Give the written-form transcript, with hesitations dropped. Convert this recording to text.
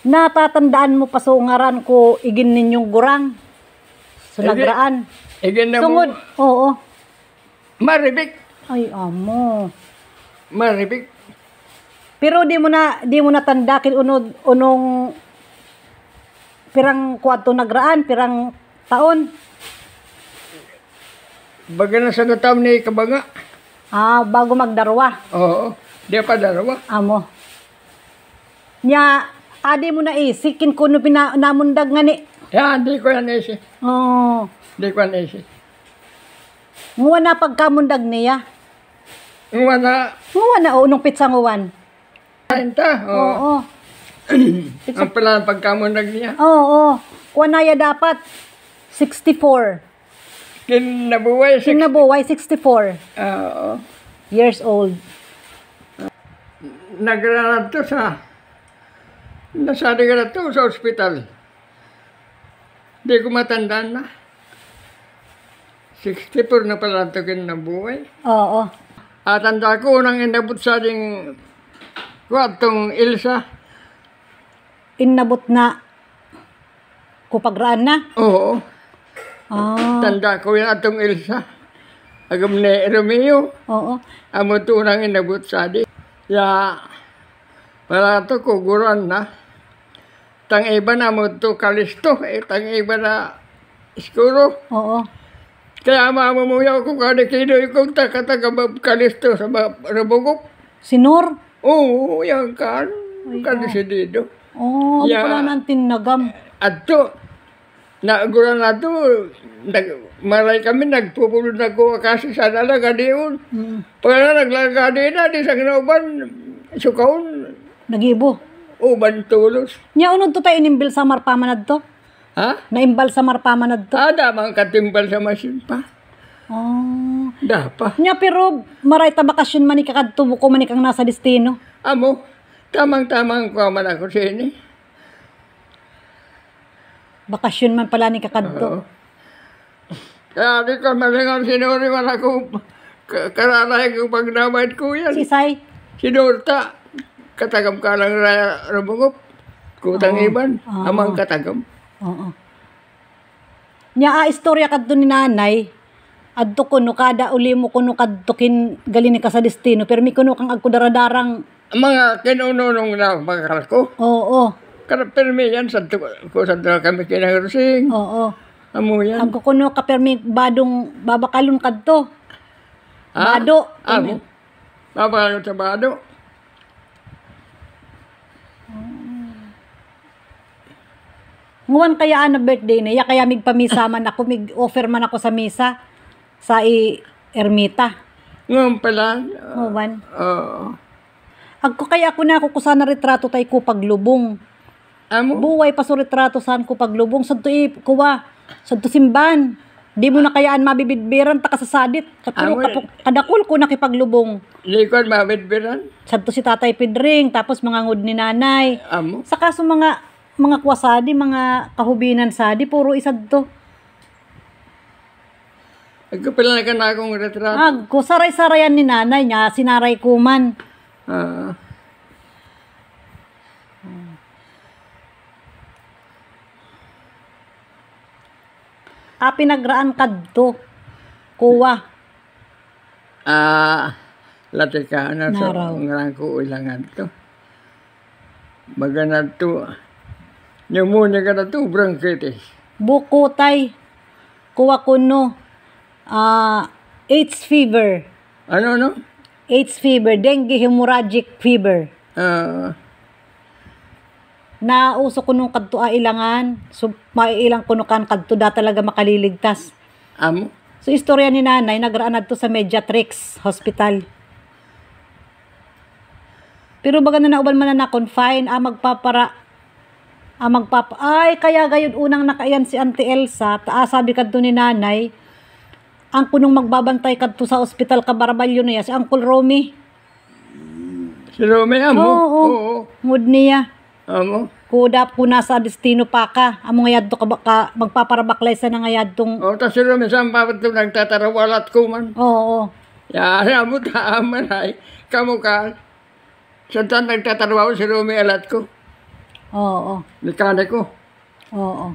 Natatandaan mo pa sungaran ko igin ninyong gurang. Sunagraan. Igin na Sungod. mo. Oo. Maribik. Ay, amo. Maribik. Pero di mo na tandakin unong pirang kwadto nagraan, pirang taon. Baga na sa natam ni Kabanga. Bago magdarwa. Oo. Di pa darawa. Amo. Nya, adi mo na isikin kuno namundag nga ni. Yan, di ko yan isi. Oo. Di ko yan isi. Nguwan na pagkamundag niya. Nguwan na. Nguwan na unong pizza nguwan. Enta. Oo. Ang pala ang pagkamundag niya. Oo. Kuwan na ya dapat 64. Kinabuhay. Kinabuhay 64 Oo. years old. Nagranad to sa nasari ka na to sa ospital. Di ko matandaan na. 64 na pala ito kinabuhay. Oo. At tanda ko nang inabot sa ding kwartong Ilsa. Inabot na kupagraan na. Oo. Tanda ko yan atong Ilsa. Agam ni Romeo. Oo. Amo to nang inabot sa di. Ya, wala to kuguran na. Tang iba na mo to kalisto. Tang iba na iskuro. Oo. Kaya mamumuyaw ko kada kinoy kong takatagabab kalisto sa rabugok. Sinor? Oo, yan kan. Kadesidido. Oo, pala nang tinagam. At to, naguran na to, maray kami nagpupulod na ko kasi sa nalaga diyon. Pagka naglaga din na, di sa ginauban, sukaon. Nagibo. Uban tulos. Nya unod to tayo inimbil sa marpamanad to? Ha? Naimbal sa marpamanad to? Damang katimbal sa masin pa. Dapa. Nya pero maray ta bakasyon man ikakadto ko man ikang nasa destino. Amo, tamang-tamang ko man ako sini. Bakasyon man pala ni kakadto. Kaya di ko malingan sinuri man ako karalay ko pagdamay ko yan. Sisay? Sinurta. Katagam ka lang rabungop. Kutang iban. Amang katagam. Oo. Nya istorya kadto ni nanay. Adto kuno kada uli mo kuno kadto kin galini ka sa destino pero mi kuno kang agkudaradarang mga kinununong na mga ko. Oo. Kada permi yan sa kami kinagrusing. Oo. Amo yan. Ang kukuno ka permi badong babakalon kadto. Bado. Amo. Babakalon sa bado. Nguwan kaya na birthday niya kaya migpamisa man ako mig offer man ako sa misa sa ermita. Nguwan pala. Nguwan. Oo. Agko kaya ako na ako kusana retrato tay ko paglubong. Amo? Buway pa so retrato saan ko paglubong sadto kuwa sadto simban. Di mo na kayaan mabibidbiran ta kasasadit. Katuro kadakul ko nakipaglubong. Likod mabidbiran? Sadto si Tatay Pedring tapos mga ngud ni nanay. Amo? Saka so mga kwasadi, mga kahubinan sadi puro isad to. Agkapila na ka na akong retrato. Agko saray-sarayan ni nanay niya sinaray ko man. Pinagraan kadto. Kuwa. Latika na sa ngarang ko ilangan to. Baga na to. Pneumonia ka na to, bronchitis. Buko tay. Kuwa kuno. AIDS fever. Ano? AIDS fever. Dengue hemorrhagic fever. Nauso kuno kadto ilangan. So maiilang kuno kan kadto da talaga makaliligtas. Amo? So istorya ni nanay nagraan adto sa Mediatrix Hospital. Pero baga na nauban man na confine ay kaya gayud unang nakayan si Auntie Elsa sabi kadto ni nanay ang kunong magbabantay kadto sa ospital Cabaraballo niya si Uncle Romy. Si Romy amo? Oo. Ngud niya. Amo? Kuda po nasa destino pa ka. Amo ngayad to ka magpaparabaklay sa ngayad tong. Tas si Romy saan pa ito nagtatarawalat ko man? Oo. Amo taaman ay kamu ka. Saan nagtatarawaw si Romy alat ko? Oo. Mekaniko. Oo.